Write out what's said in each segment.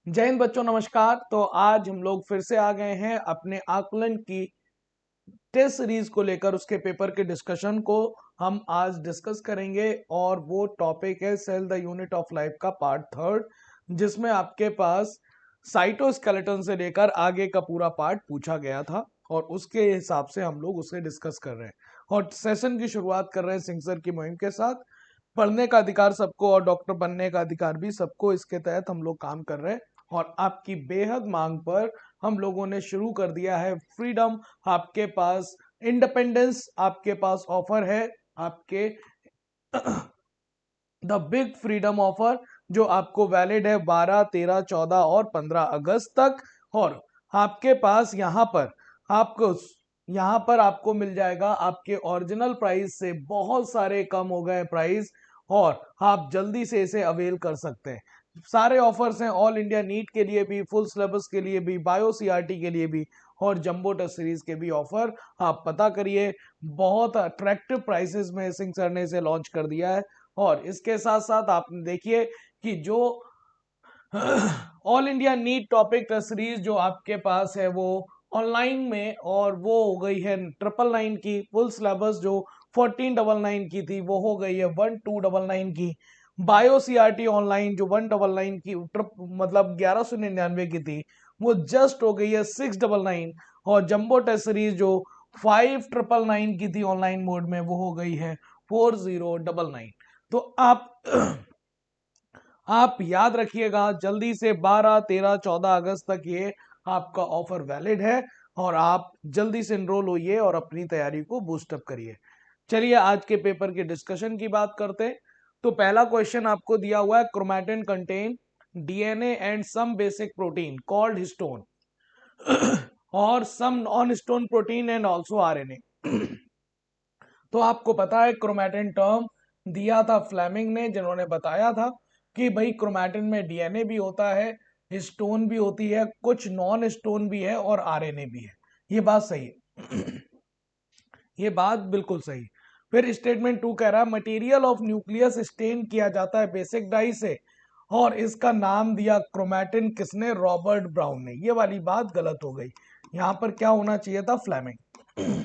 जय हिंद बच्चों, नमस्कार। तो आज हम लोग फिर से आ गए हैं अपने आकलन की टेस्ट सीरीज को लेकर। उसके पेपर के डिस्कशन को हम आज डिस्कस करेंगे और वो टॉपिक है cell the unit of life का पार्ट थर्ड, जिसमें आपके पास साइटोस्केलेटन से लेकर आगे का पूरा पार्ट पूछा गया था और उसके हिसाब से हम लोग उसे डिस्कस कर रहे हैं। और सेशन की शुरुआत कर रहे हैं सिंह सर की मुहिम के साथ। पढ़ने का अधिकार सबको और डॉक्टर बनने का अधिकार भी सबको, इसके तहत हम लोग काम कर रहे हैं। और आपकी बेहद मांग पर हम लोगों ने शुरू कर दिया है फ्रीडम। आपके पास इंडिपेंडेंस, आपके पास ऑफर है आपके द बिग फ्रीडम ऑफर, जो आपको वैलिड है 12, 13, 14 और 15 अगस्त तक। और आपके पास यहाँ पर आपको मिल जाएगा आपके ओरिजिनल प्राइस से बहुत सारे कम हो गए प्राइस, और आप जल्दी से इसे अवेल कर सकते हैं। सारे ऑफर्स हैं ऑल इंडिया नीट के लिए भी, फुल सिलेबस के लिए भी, बायो सीआरटी के लिए भी और जंबो टेस्ट सीरीज के भी ऑफर। आप पता करिए, बहुत अट्रैक्टिव प्राइसेस में सिंह सर ने इसे लॉन्च कर दिया है। और इसके साथ साथ आप देखिए कि जो all India NEET topic test series जो आपके पास है वो ऑनलाइन में, और वो हो गई है 999 की। फुल सिलेबस जो 1499 की थी वो हो गई है 1299 की। बायो सीआरटी ऑनलाइन जो 199 की मतलब 1199 की थी, वो जस्ट हो गई है 699। और जंबो टेस्ट सीरीज जो 5999 की थी ऑनलाइन मोड में, वो हो गई है 4099। तो आप याद रखिएगा, जल्दी से 12, 13, 14 अगस्त तक ये आपका ऑफर वैलिड है और आप जल्दी से एनरोल होइए और अपनी तैयारी को बूस्टअप करिए। चलिए आज के पेपर की डिस्कशन की बात करते हैं। तो पहला क्वेश्चन आपको दिया हुआ है, chromatin contain DNA and some basic protein called histone और some non histone protein and also RNA. तो आपको पता है क्रोमैटिन टर्म दिया था फ्लेमिंग ने, जिन्होंने बताया था कि भाई क्रोमैटिन में डीएनए भी होता है, हिस्टोन भी होती है, कुछ नॉन हिस्टोन भी है और आरएनए भी है। ये बात सही है। ये बात बिल्कुल सही। फिर स्टेटमेंट 2 कह रहा है मटेरियल ऑफ न्यूक्लियस स्टेन किया जाता है बेसिक डाई से, और इसका नाम दिया क्रोमैटिन किसने? रॉबर्ट ब्राउन ने। ये वाली बात गलत हो गई, यहां पर क्या होना चाहिए था? फ्लेमिंग।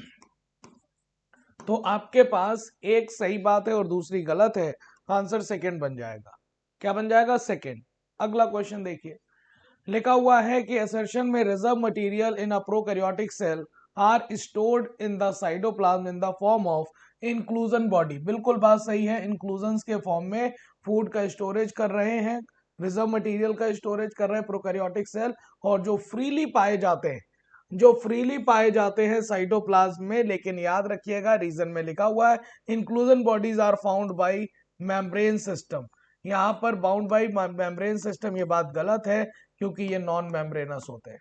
तो आपके पास एक सही बात है और दूसरी गलत है, आंसर सेकंड बन जाएगा। क्या बन जाएगा? सेकंड। अगला क्वेश्चन देखिए, लिखा हुआ है कि असर्शन में reserve material in a prokaryotic cell are stored in the cytoplasm in the form of inclusion body. बिल्कुल बात सही है, इंक्लूजन के फॉर्म में फूड का स्टोरेज कर रहे हैं, रिजर्व मटेरियल का स्टोरेज कर रहे हैं प्रोकैरियोटिक सेल। और जो फ्रीली पाए जाते हैं साइटोप्लाज्म में, लेकिन याद रखिएगा रीजन में लिखा हुआ है inclusion bodies are found by membrane system. यहाँ पर बाउंड बाय मेम्ब्रेन सिस्टम, ये बात गलत है क्योंकि ये नॉन मेम्ब्रेनस होते हैं।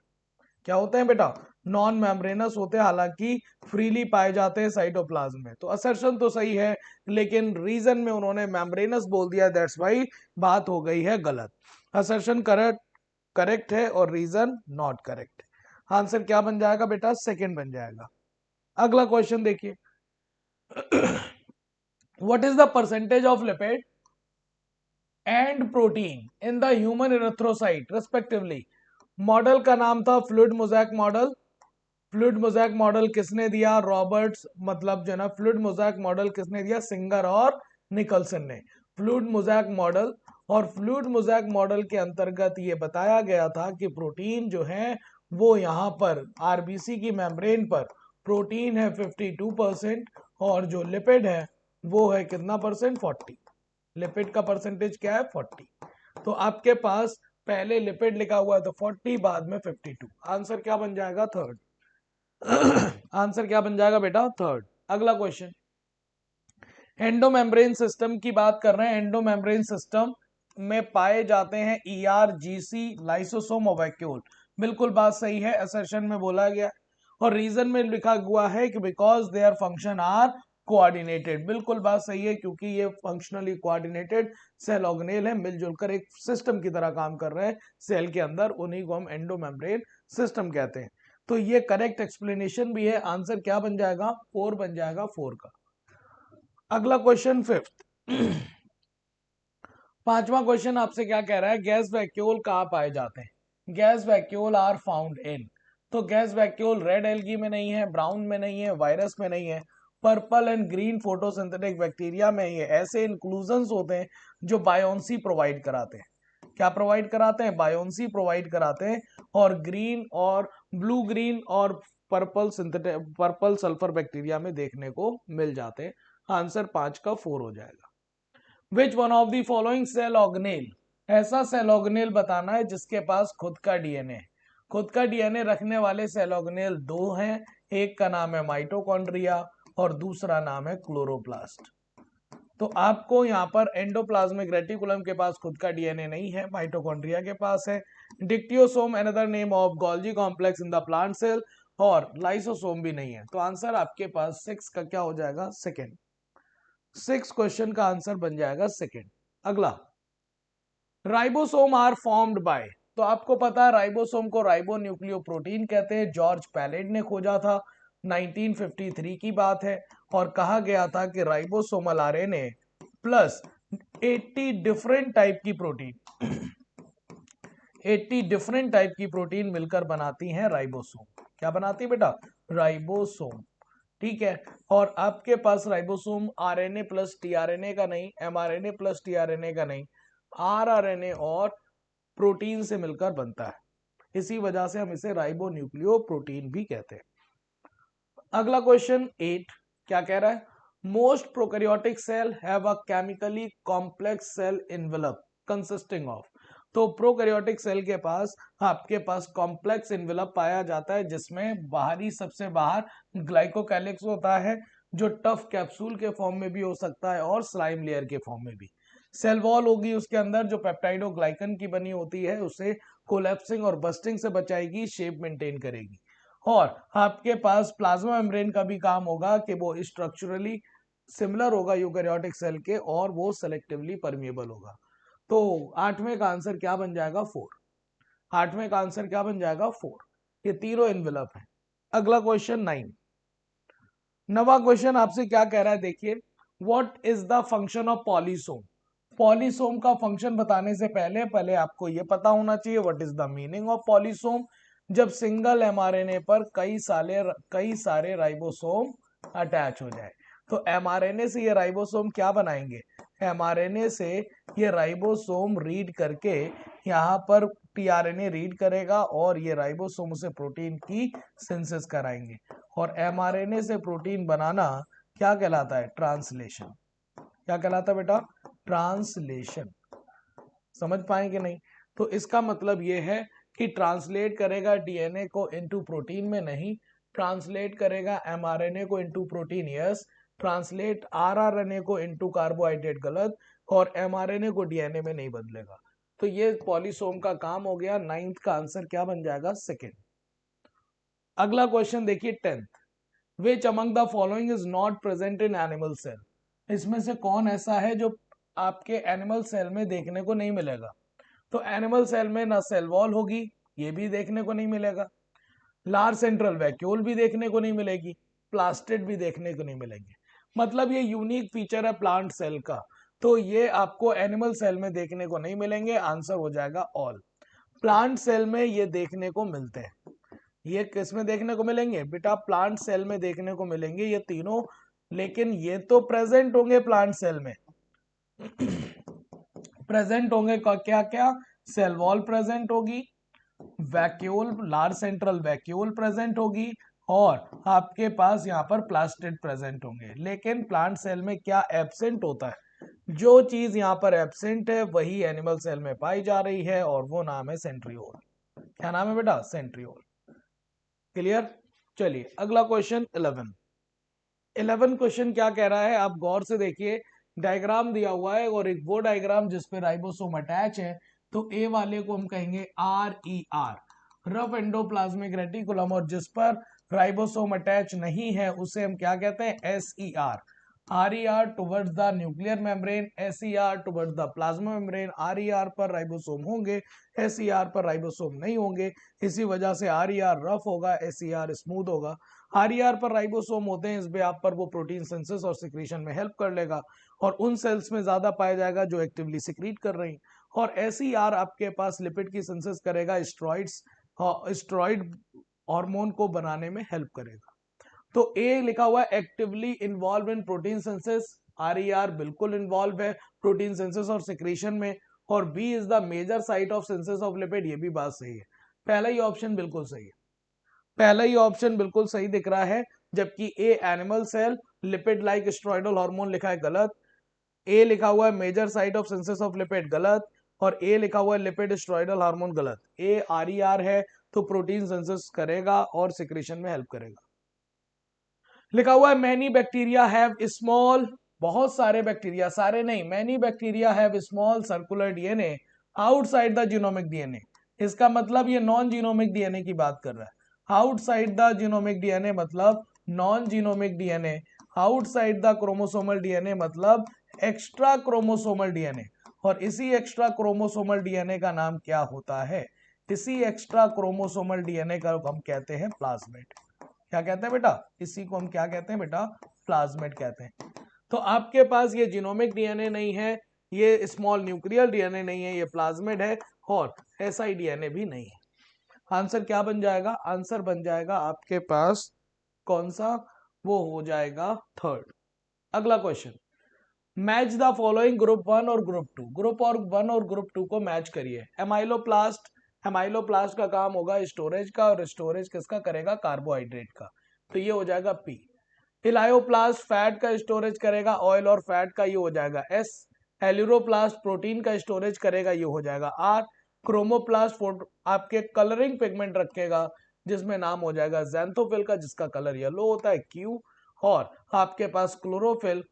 क्या होते हैं बेटा? नॉन मेम्ब्रेनस होते हैं, हालांकि फ्रीली पाए जाते हैं साइटोप्लाज्म में। तो असर्शन तो सही है, लेकिन रीजन में उन्होंने मेम्ब्रेनस बोल दिया, दैट्स वाई बात हो गई है गलत। असर्शन करेक्ट है और रीजन नॉट करेक्ट। आंसर क्या बन जाएगा बेटा? सेकंड बन जाएगा। अगला क्वेश्चन देखिए, what is the percentage of lipid and protein in the human erythrocyte respectively? Model का नाम था fluid mosaic model. Fluid mosaic model किसने दिया? रॉबर्ट्स, मतलब जो ना फ्लूइड मोज़ेक मॉडल किसने दिया? सिंगर और निकलसन ने फ्लूइड मोज़ेक मॉडल। और फ्लूइड मोज़ेक मॉडल के अंतर्गत ये बताया गया था कि प्रोटीन जो है वो यहाँ पर आरबीसी की मेम्ब्रेन पर प्रोटीन है 52% और जो लिपिड है वो है कितना परसेंट? 40। लिपिड का परसेंटेज क्या है? 40। तो आपके पास पहले लिपिड लिखा हुआ है तो 40, बाद में 52। आंसर क्या बन जाएगा? थर्ड। आंसर क्या बन जाएगा बेटा? थर्ड। अगला क्वेश्चन, एंडोमेम्ब्रेन सिस्टम की बात कर रहे हैं। एंडोमेम्ब्रेन सिस्टम में पाए जाते हैं ईआरजीसी, लाइसोसोम और वैक्यूल। बिल्कुल बात सही है, असर्शन में बोला गया। और रीजन में लिखा हुआ है कि because their function are coordinated. बिल्कुल बात सही है, क्योंकि ये फंक्शनली कोऑर्डिनेटेड सेल ऑर्गेनेल है, मिलजुल कर एक सिस्टम की तरह काम कर रहे हैं सेल के अंदर, उन्हीं को हम एंडोमेम्ब्रेन सिस्टम कहते हैं। तो ये करेक्ट एक्सप्लेनेशन भी है। आंसर क्या बन जाएगा? 4 बन जाएगा, 4 का। अगला क्वेश्चन फिफ्थ, पांचवा क्वेश्चन आपसे क्या कह रहा है, गैस वैक्यूल कहाँ पाए जाते हैं। Gas vacuole are found in, तो गैस वैक्यूल रेड एल्गी में नहीं है, ब्राउन में नहीं है, वायरस में नहीं है, purple and green photosynthetic bacteria में ये ऐसे इंक्लूजन्स होते हैं जो बायोन्सी प्रोवाइड कराते हैं। क्या प्रोवाइड कराते हैं, बायोन्सी प्रोवाइड कराते हैं। और ग्रीन और ब्लू ग्रीन और पर्पल सल्फर बैक्टीरिया में देखने को मिल जाते हैं। आंसर 5 का 4 हो जाएगा। Which one of the following cell organelle, ऐसा सेल ऑर्गेनेल बताना है जिसके पास खुद का डीएनए। खुद का डीएनए रखने वाले सेल ऑर्गेनेल दो हैं, एक का नाम है माइटोकॉन्ड्रिया और दूसरा नाम है क्लोरोप्लास्ट। तो आपको यहाँ पर एंडोप्लाज्मिक रेटिकुलम के पास खुद का डीएनए नहीं है, माइटोकॉन्ड्रिया के पास है। Dictyosome another name of Golgi complex in the plant cell, और लाइसोसोम भी नहीं है। तो आंसर आपके पास 6 का क्या हो जाएगा, सेकेंड। 6 क्वेश्चन का आंसर बन जाएगा सेकेंड। अगला, राइबोसोम आर फॉर्म्ड बाय, तो आपको पता है राइबोसोम को राइबो न्यूक्लियोप्रोटीन कहते हैं। जॉर्ज पैलेट ने खोजा था, 1953 की बात है, और कहा गया था कि ribosomal RNA plus 80 different type की प्रोटीन 80 डिफरेंट टाइप की प्रोटीन मिलकर बनाती हैं राइबोसोम। क्या बनाती है बेटा, राइबोसोम। ठीक है, और आपके पास राइबोसोम आरएनए प्लस टीआरएनए का नहीं, एमआरएनए प्लस टीआरएनए का नहीं, आरआरएनए और प्रोटीन से मिलकर बनता है। इसी वजह से हम इसे राइबो न्यूक्लियो प्रोटीन भी कहते हैं। अगला क्वेश्चन 8 क्या कह रहा है, most prokaryotic cell have a chemically complex cell envelope consisting of, तो प्रोकैरियोटिक सेल के पास आपके पास कॉम्प्लेक्स एनवेलप पाया जाता है जिसमें बाहरी सबसे बाहर ग्लाइकोकैलिक्स होता है जो टफ कैप्सूल के फॉर्म में भी हो सकता है और स्लाइम लेयर के फॉर्म में भी। सेल वॉल होगी उसके अंदर जो पेप्टाइडोग्लाइकन की बनी होती है, उसे कोलैप्सिंग और बस्टिंग से बचाएगी, शेप मेंटेन करेगी। और आपके पास प्लाज्मा मेम्ब्रेन का भी काम होगा कि वो स्ट्रक्चरली सिमिलर होगा यूकैरियोटिक सेल के और वो सेलेक्टिवली परमिएबल होगा। तो आठवें का आंसर क्या बन जाएगा, 4। आठवें का आंसर क्या बन जाएगा, 4। ये तीनों एनवेलप है। अगला क्वेश्चन 9, नवा क्वेश्चन आपसे क्या कह रहा है, देखिए, what is the function of polysome. Polysome का फंक्शन बताने से पहले पहले आपको यह पता होना चाहिए what is the meaning of polysome. जब सिंगल एमआरएनए पर कई सारे राइबोसोम अटैच हो जाए, तो एमआरएनए से ये राइबोसोम क्या बनाएंगे, एमआरएनए से ये राइबोसोम रीड करके यहाँ पर टीआरएनए रीड करेगा और ये राइबोसोम से प्रोटीन की सिंथेसिस कराएंगे। और एमआरएनए से प्रोटीन बनाना क्या कहलाता है, ट्रांसलेशन। क्या कहलाता है बेटा, ट्रांसलेशन। समझ पाए कि नहीं, तो इसका मतलब यह है कि ट्रांसलेट करेगा डीएनए को इनटू प्रोटीन में नहीं, ट्रांसलेट करेगा एमआरएनए को into protein yes, translate rRNA को इनटू कार्बोहाइड्रेट गलत, और एमआरएनए को डीएनए में नहीं बदलेगा। तो ये पॉलीसोम का काम हो गया। 9th का आंसर क्या बन जाएगा, सेकेंड। अगला क्वेश्चन देखिए 10th, which among the following is not present in animal cell, इसमें से कौन ऐसा है जो आपके एनिमल सेल में देखने को नहीं मिलेगा। तो एनिमल सेल में ना सेल वॉल होगी, ये भी देखने को नहीं मिलेगा, लार्ज सेंट्रल वैक्यूल भी देखने को नहीं मिलेगी, प्लास्टिड भी देखने को नहीं मिलेंगे। मतलब ये यूनिक फीचर है प्लांट सेल का, तो ये आपको एनिमल सेल में देखने को नहीं मिलेंगे। आंसर हो जाएगा ऑल। प्लांट सेल में ये देखने को मिलते हैं। ये किस में देखने को मिलेंगे बेटा, प्लांट सेल में देखने को मिलेंगे ये तीनों, लेकिन ये तो प्रेजेंट होंगे प्लांट सेल में प्रेजेंट होंगे क्या क्या, सेल वॉल प्रेजेंट होगी, vacuole large central vacuole present होगी, और आपके पास यहाँ पर प्लास्टिड प्रेजेंट होंगे। लेकिन प्लांट सेल में क्या एब्सेंट होता है, जो चीज यहाँ पर एब्सेंट है वही एनिमल सेल में पाई जा रही है, और वो नाम है सेंट्रियोल। क्या नाम है बेटा, सेंट्रियोल। क्लियर। चलिए अगला क्वेश्चन 11 क्वेश्चन क्या कह रहा है, आप गौर से देखिए, डायग्राम दिया हुआ है और एक वो डायग्राम जिसपे राइबोसोम अटैच है, तो ए वाले को हम कहेंगे RER, रफ एंडोप्लाज्मिक रेटिकुलम, और जिस पर राइबोसोम अटैच नहीं है उसे हम क्या कहते हैं, SER। RER towards the nuclear membrane, SER towards the plasma membrane. RER पर राइबोसोम होंगे, SER पर राइबोसोम नहीं होंगे, इसी वजह से RER रफ होगा, SER स्मूथ होगा। RER पर राइबोसोम होते हैं, इस बेहाफ पर वो प्रोटीन सिंथेसिस और सिक्रीशन में हेल्प कर लेगा और उन सेल्स में ज्यादा पाया जाएगा जो एक्टिवली सिक्रीट कर रही, और SER आपके पास लिपिड की सिंथेसिस करेगा, स्टेरॉइड हार्मोन को बनाने में हेल्प करेगा। तो ए लिखा हुआ है actively involve in protein synthesis, RER बिल्कुल इन्वॉल्व है प्रोटीन सिंथेसिस और सिक्रीशन में, और B is the major site of synthesis of lipid, ये भी बात सही है। पहला ही ऑप्शन बिल्कुल सही है, पहला ही ऑप्शन बिल्कुल सही दिख रहा है, जबकि A animal cell lipid like steroidal hormone लिखा है गलत, ए लिखा हुआ है major site of synthesis of lipid गलत, और ए लिखा हुआ है लिपिड स्टेरॉइडल हार्मोन गलत। ए RER है तो प्रोटीन सिंथेसिस करेगा और सिक्रीशन में हेल्प करेगा। लिखा हुआ है मैनी बैक्टीरिया हैव स्मॉल, बहुत सारे बैक्टीरिया, सारे नहीं, many bacteria have small circular DNA outside the genomic DNA. इसका मतलब ये नॉन जीनोमिक डीएनए की बात कर रहा है। आउटसाइड द जीनोमिक डीएनए मतलब non genomic DNA, outside the chromosomal DNA मतलब एक्स्ट्रा क्रोमोसोमल डीएनए, और इसी एक्स्ट्रा क्रोमोसोमल डीएनए का नाम क्या होता है? इसी एक्स्ट्रा क्रोमोसोमल डीएनए का हम कहते हैं प्लाज्मिड। क्या कहते हैं बेटा? इसी को हम क्या कहते हैं बेटा? प्लाज्मिड कहते हैं। तो आपके पास ये जीनोमिक डीएनए नहीं है, ये स्मॉल न्यूक्लियर डीएनए नहीं है, ये प्लाज्मिड है, और SI डीएनए भी नहीं है। आंसर क्या बन जाएगा? आंसर बन जाएगा आपके पास कौन सा? वो हो जाएगा थर्ड। अगला question, match the following group 1 और ग्रुप 2। ग्रुप और 1 और ग्रुप 2 को मैच करिए। एमाइलोप्लास्ट, एमाइलोप्लास्ट का काम होगा स्टोरेज का, और स्टोरेज किसका करेगा? कार्बोहाइड्रेट का, तो ये हो जाएगा P। इलायोप्लास्ट फैट का स्टोरेज करेगा, ऑयल और फैट का, ये हो जाएगा S। एल्यूरोप्लास्ट प्रोटीन का स्टोरेज करेगा, ये हो जाएगा R। क्रोमोप्लास्ट आपके कलरिंग पिगमेंट रखेगा, जिसमें नाम हो जाएगा ज़ैंथोफिल का, जिसका कलर येलो होता है, Q। और आपके पास क्लोरोफिल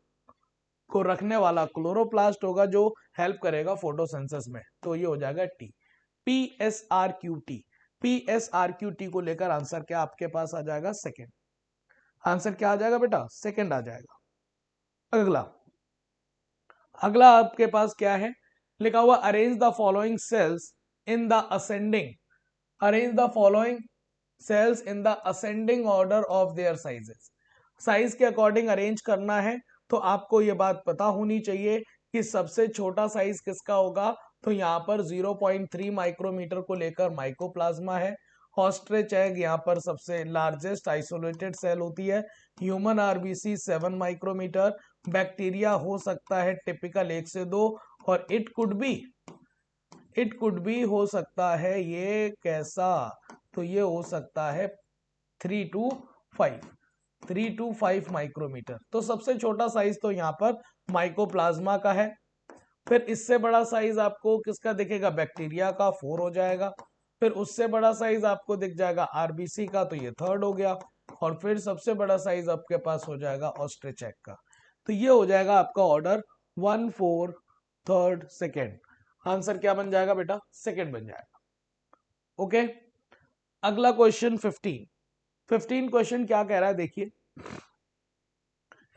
को रखने वाला क्लोरोप्लास्ट होगा, जो हेल्प करेगा फोटोसिंथेसिस में, तो ये हो जाएगा T। PSRQT, PSRQT को लेकर आंसर क्या आपके पास आ जाएगा? सेकेंड। आंसर क्या आ जाएगा बेटा? सेकेंड आ जाएगा। अगला, अगला आपके पास क्या है? लिखा हुआ arrange the following sales in the ascending, arrange the following sales in the ascending order of their sizes. Size के अकॉर्डिंग अरेंज करना है, तो आपको ये बात पता होनी चाहिए कि सबसे छोटा साइज किसका होगा, तो यहाँ पर 0.3 माइक्रोमीटर को लेकर माइकोप्लाज्मा है। ऑस्ट्रिच एग यहाँ पर सबसे लार्जेस्ट आइसोलेटेड सेल होती है। Human RBC 7 micrometer. बैक्टीरिया हो सकता है टिपिकल 1 से 2, और इट कुड बी हो सकता है ये कैसा, तो ये हो सकता है 3 to 5 माइक्रोमीटर। तो सबसे छोटा साइज तो यहाँ पर माइकोप्लाज्मा का है। फिर इससे बड़ा साइज आपको किसका दिखेगा? बैक्टीरिया का, 4 हो जाएगा। फिर उससे बड़ा साइज आपको दिख जाएगा RBC का, तो ये थर्ड हो गया। और फिर सबसे बड़ा साइज आपके पास हो जाएगा ऑस्ट्रिच एग का, तो ये हो जाएगा आपका ऑर्डर 1, 4, थर्ड, सेकेंड। आंसर क्या बन जाएगा बेटा? सेकेंड बन जाएगा। ओके, अगला क्वेश्चन 15 क्वेश्चन क्या कह रहा है देखिए।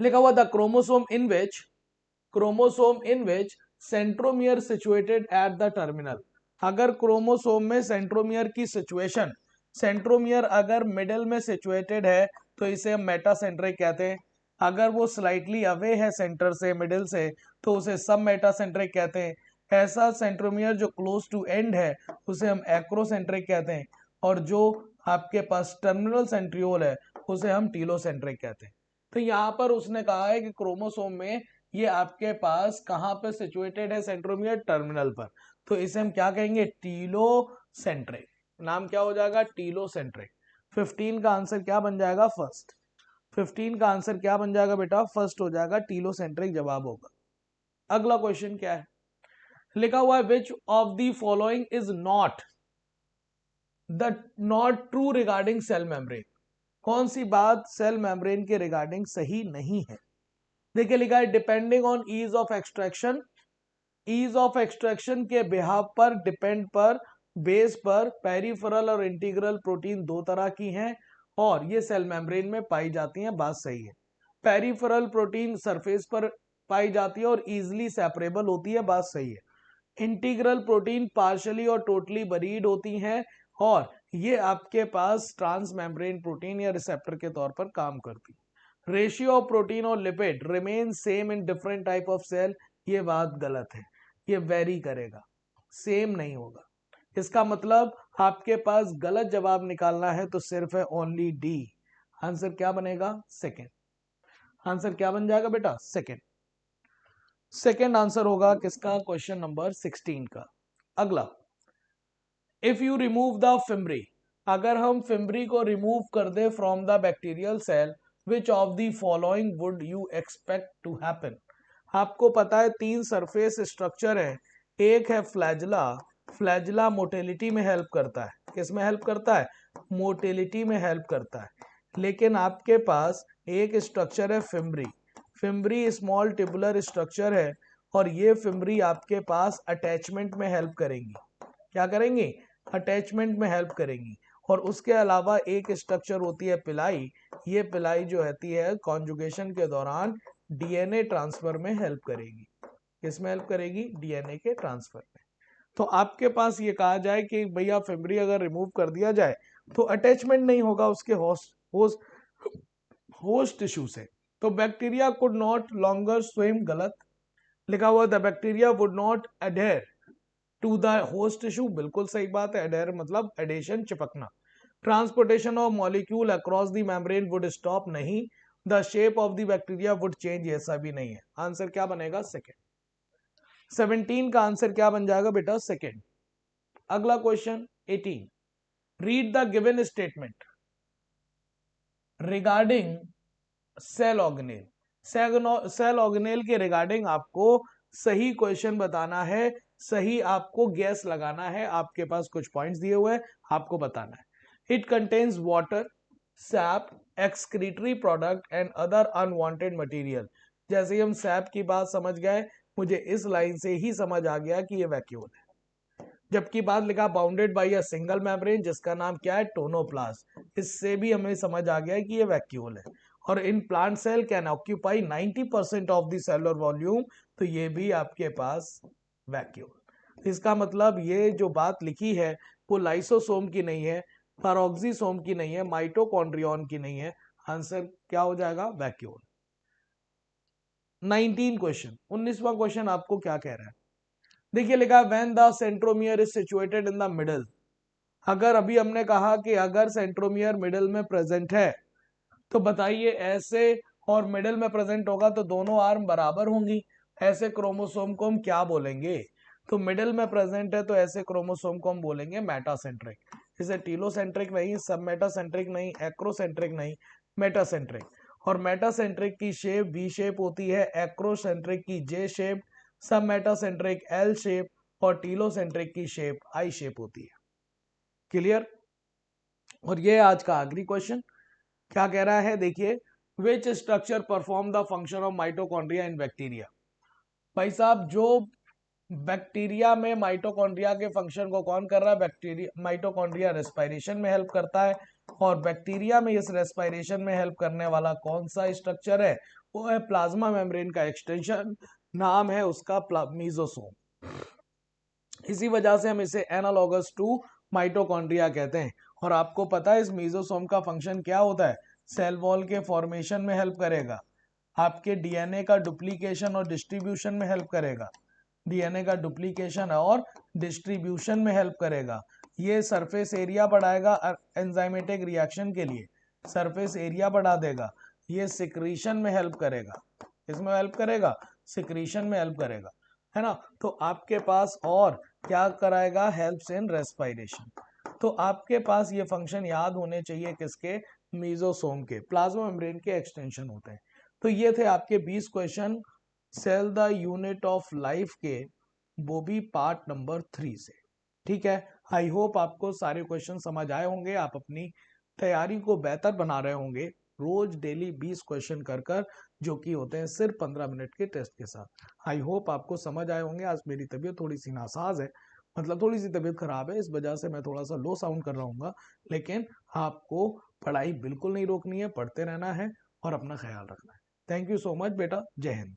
लिखा हुआ the chromosome in which centromere situated at the terminal. अगर क्रोमोसोम में सेंट्रोमियर की सिचुएशन, सेंट्रोमियर अगर मिडिल में सिचुएटेड है तो इसे हम मेटासेंट्रिक कहते हैं। अगर वो स्लाइटली अवे है सेंटर से, मिडिल से, तो उसे सब मेटासेंट्रिक कहते हैं। ऐसा सेंट्रोमियर जो क्लोज टू एंड है उसे हम एक्रोसेंट्रिक कहते हैं, और जो आपके पास टर्मिनल सेंट्रियोल है उसे हम टीलोसेंट्रिक कहते हैं। तो यहाँ पर उसने कहा है कि क्रोमोसोम में ये आपके पास कहाँ पे सिचुएटेड है सेंट्रोमियर? टर्मिनल पर, तो इसे हम क्या कहेंगे? टीलोसेंट्रिक। नाम क्या हो जाएगा? टीलोसेंट्रिक। 15 का आंसर क्या बन जाएगा? फर्स्ट। 15 का आंसर क्या बन जाएगा बेटा? फर्स्ट हो जाएगा, टीलोसेंट्रिक जवाब होगा। अगला क्वेश्चन क्या है? लिखा हुआ है which of the following is not true regarding cell membrane. कौन सी बात सेल मेम्ब्रेन के रिगार्डिंग सही नहीं है? देखिए लिखा है depending on ease of extraction, ease of extraction के बिहाफ पर, डिपेंड पर, बेस पर, पेरिफेरल और इंटीग्रल प्रोटीन दो तरह की हैं और ये सेल मेम्ब्रेन में पाई जाती हैं, बात सही है। पेरिफेरल प्रोटीन सरफेस पर पाई जाती है और इजिली सेपरेबल होती है, बात सही है। इंटीग्रल प्रोटीन पार्शली और टोटली बरीड होती हैं और ये आपके पास ट्रांस मेम्ब्रेन प्रोटीन या रिसेप्टर के तौर पर काम करती है। रेशियो ऑफ प्रोटीन और lipid remain same in different type of cell, ये बात गलत है, ये वेरी करेगा, सेम नहीं होगा। इसका मतलब आपके पास गलत जवाब निकालना है तो सिर्फ है ओनली डी। आंसर क्या बनेगा? सेकेंड। आंसर क्या बन जाएगा बेटा? सेकेंड। सेकेंड आंसर होगा किसका? क्वेश्चन नंबर 16 का। अगला, if you remove the fimbriae, अगर हम फिम्बरी को रिमूव कर दे from the bacterial cell, which of the following would you expect to happen? आपको पता है 3 सरफेस स्ट्रक्चर है, एक है फ्लैजिला। फ्लैजिला मोटिलिटी में हेल्प करता है। किस में हेल्प करता है? मोटिलिटी में हेल्प करता है। लेकिन आपके पास एक स्ट्रक्चर है fimbriae. Fimbriae small tubular structure है और ये फिम्बरी आपके पास अटैचमेंट में हेल्प करेंगी। क्या करेंगी? अटैचमेंट में हेल्प करेंगी। और उसके अलावा एक स्ट्रक्चर होती है पिलाई। ये पिलाई जो होती है कॉन्जुगेशन के दौरान डीएनए ट्रांसफर में हेल्प करेगी। किसमें हेल्प करेगी? डीएनए के ट्रांसफर में। तो आपके पास ये कहा जाए कि भैया फिम्बरी अगर रिमूव कर दिया जाए तो अटैचमेंट नहीं होगा उसके होस्ट टिश्यू से, तो bacteria could not longer swim. गलत लिखा हुआ, the bacteria would not adhere to the host tissue. बिल्कुल सही बात है, अडेयर मतलब एडेशन, चिपकना। Transportation of molecule across the membrane would stop. नहीं। The shape of the bacteria would change, ऐसा भी नहीं है। आंसर क्या बनेगा? सेकेंड। 17 का आंसर क्या बन जाएगा बेटा? सेकेंड। अगला question 18, read the given statement regarding cell organelle. Cell organelle के रिगार्डिंग आपको सही क्वेश्चन बताना है, सही आपको गैस लगाना है। आपके पास कुछ पॉइंट्स दिए हुए हैं, आपको बताना है। It contains water, SAP, excretory product and other unwanted material. जैसे ही हम सैप की बात समझ गए, मुझे इस लाइन से ही समझ आ गया कि ये वैक्यूल है। जबकि बात लिखा bounded by a single membrane, जिसका नाम क्या है? टोनोप्लास्ट। इससे भी हमें समझ आ गया है कि ये वैक्यूल है। और in plant cell can occupy 90% of the cellular volume, तो ये भी आपके पास वैक्यूल। इसका मतलब ये जो बात लिखी है वो लाइसोसोम की नहीं है, पैरोक्सिसोम की नहीं है, माइटोकॉन्ड्रियन की नहीं है। आंसर क्या हो जाएगा? वैक्यूल। 19 क्वेश्चन, 19वां क्वेश्चन आपको क्या कह रहा है? देखिए लिखा है when the centromere is situated in the middle. अगर अभी हमने कहा कि अगर सेंट्रोमियर मिडल में प्रेजेंट है तो बताइए ऐसे और मिडल में प्रेजेंट होगा तो दोनों आर्म बराबर होंगी। ऐसे क्रोमोसोम को हम क्या बोलेंगे? तो मिडल में प्रेजेंट है तो ऐसे क्रोमोसोम को हम बोलेंगे मेटासेंट्रिक। इसे टीलोसेंट्रिक नहीं, सब मेटासेंट्रिक नहीं, एक्रोसेंट्रिक नहीं, मेटासेंट्रिक। और मेटासेंट्रिक की शेप वी शेप होती है, एक्रोसेंट्रिक की जे शेप, सब मेटासेंट्रिक एल शेप और टीलोसेंट्रिक की शेप आई शेप होती है। क्लियर? और ये आज का आखिरी क्वेश्चन क्या कह रहा है? देखिए, which structure perform the function of mitochondria in bacteria. भाई साहब, जो बैक्टीरिया में माइटोकॉन्ड्रिया के फंक्शन को कौन कर रहा है? बैक्टीरिया। माइटोकॉन्ड्रिया रेस्पिरेशन में हेल्प करता है और बैक्टीरिया में इस रेस्पिरेशन में हेल्प करने वाला कौन सा स्ट्रक्चर है? वो है प्लाज्मा मेम्ब्रेन का एक्सटेंशन, नाम है उसका मीजोसोम। इसी वजह से हम इसे एनालॉगस टू माइटोकॉन्ड्रिया कहते हैं। और आपको पता है इस मीजोसोम का फंक्शन क्या होता है? सेल वॉल के फॉर्मेशन में हेल्प करेगा, आपके डीएनए का डुप्लीकेशन और डिस्ट्रीब्यूशन में हेल्प करेगा, डीएनए का डुप्लीकेशन और डिस्ट्रीब्यूशन में हेल्प करेगा। ये सरफेस एरिया बढ़ाएगा एंजाइमेटिक रिएक्शन के लिए, सरफेस एरिया बढ़ा देगा। ये सिक्रीशन में हेल्प करेगा। इसमें हेल्प करेगा, सिक्रीशन में हेल्प करेगा, है ना। तो आपके पास और क्या कराएगा? Helps in respiration. तो आपके पास ये फंक्शन याद होने चाहिए किसके? मीजोसोम के, प्लाज्मा मेम्ब्रेन के एक्सटेंशन होते हैं। तो ये थे आपके 20 question cell the unit of life के, वो भी पार्ट नंबर 3 से। ठीक है, आई होप आपको सारे क्वेश्चन समझ आए होंगे, आप अपनी तैयारी को बेहतर बना रहे होंगे रोज डेली 20 क्वेश्चन कर जो कि होते हैं सिर्फ 15 मिनट के टेस्ट के साथ। आई होप आपको समझ आए होंगे। आज मेरी तबीयत थोड़ी सी नासाज है, मतलब थोड़ी सी तबीयत खराब है, इस वजह से मैं थोड़ा सा लो साउंड कर रहा हूँ। लेकिन आपको पढ़ाई बिल्कुल नहीं रोकनी है, पढ़ते रहना है और अपना ख्याल रखना है। थैंक यू सो मच बेटा, जय हिंद।